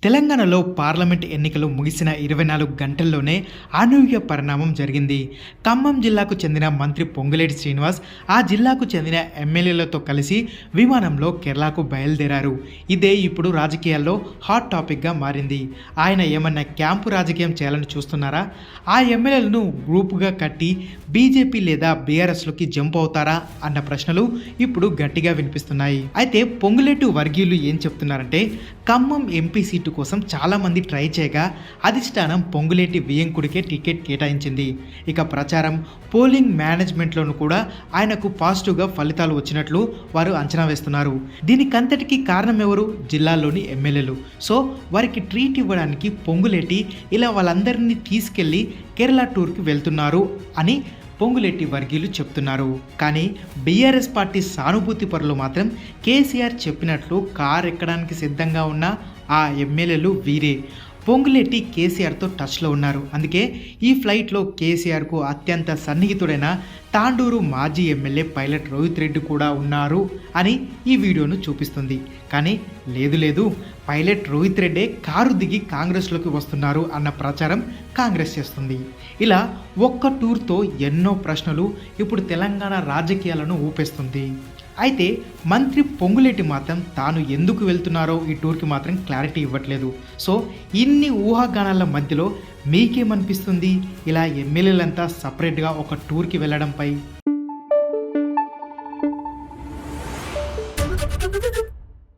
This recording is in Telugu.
తెలంగాణలో పార్లమెంట్ ఎన్నికలు ముగిసిన 24 గంటల్లోనే అనూహ్య పరిణామం జరిగింది. ఖమ్మం జిల్లాకు చెందిన మంత్రి పొంగులేటి శ్రీనివాస్ ఆ జిల్లాకు చెందిన ఎమ్మెల్యేలతో కలిసి విమానంలో కేరళకు బయలుదేరారు. ఇదే ఇప్పుడు రాజకీయాల్లో హాట్ టాపిక్గా మారింది. ఆయన ఏమన్నా క్యాంపు రాజకీయం చేయాలని చూస్తున్నారా? ఆ ఎమ్మెల్యేలను గ్రూపుగా కట్టి బీజేపీ లేదా బీఆర్ఎస్లోకి జంప్ అవుతారా అన్న ప్రశ్నలు ఇప్పుడు గట్టిగా వినిపిస్తున్నాయి. అయితే పొంగులేటి వర్గీయులు ఏం చెప్తున్నారంటే, ఖమ్మం ఎంపీ సీటు కోసం చాలామంది ట్రై చేయగా అధిష్టానం పొంగులేటి వియంకుడికే టికెట్ కేటాయించింది. ఇక ప్రచారం, పోలింగ్ మేనేజ్మెంట్లోనూ కూడా ఆయనకు పాజిటివ్గా ఫలితాలు వచ్చినట్లు వారు అంచనా వేస్తున్నారు. దీనికంతటికీ కారణం ఎవరు? జిల్లాలోని ఎమ్మెల్యేలు. సో వారికి ట్రీట్ ఇవ్వడానికి పొంగులేటి ఇలా వాళ్ళందరినీ తీసుకెళ్లి కేరళ టూర్కి వెళ్తున్నారు అని పొంగులేటి వర్గీయులు చెప్తున్నారు. కానీ బీఆర్ఎస్ పార్టీ సానుభూతి పరులు మాత్రం కేసీఆర్ చెప్పినట్లు కారు ఎక్కడానికి సిద్ధంగా ఉన్న ఆ ఎమ్మెల్యేలు వీరే. పొంగులేటి కేసీఆర్తో టచ్లో ఉన్నారు. అందుకే ఈ ఫ్లైట్లో కేసీఆర్కు అత్యంత సన్నిహితుడైన తాండూరు మాజీ ఎమ్మెల్యే పైలట్ రోహిత్ రెడ్డి కూడా ఉన్నారు అని ఈ వీడియోను చూపిస్తుంది. కానీ లేదు పైలట్ రోహిత్ రెడ్డే కారు దిగి కాంగ్రెస్లోకి వస్తున్నారు అన్న ప్రచారం కాంగ్రెస్ చేస్తుంది. ఇలా ఒక్క టూర్తో ఎన్నో ప్రశ్నలు ఇప్పుడు తెలంగాణ రాజకీయాలను ఊపేస్తుంది. అయితే మంత్రి పొంగులేటి మాత్రం తాను ఎందుకు వెళ్తున్నారో ఈ టూర్కి మాత్రం క్లారిటీ ఇవ్వట్లేదు. సో ఇన్ని ఊహాగానాల మధ్యలో మీకేమనిపిస్తుంది ఇలా ఎమ్మెల్యేలంతా సపరేట్గా ఒక టూర్కి వెళ్ళడంపై?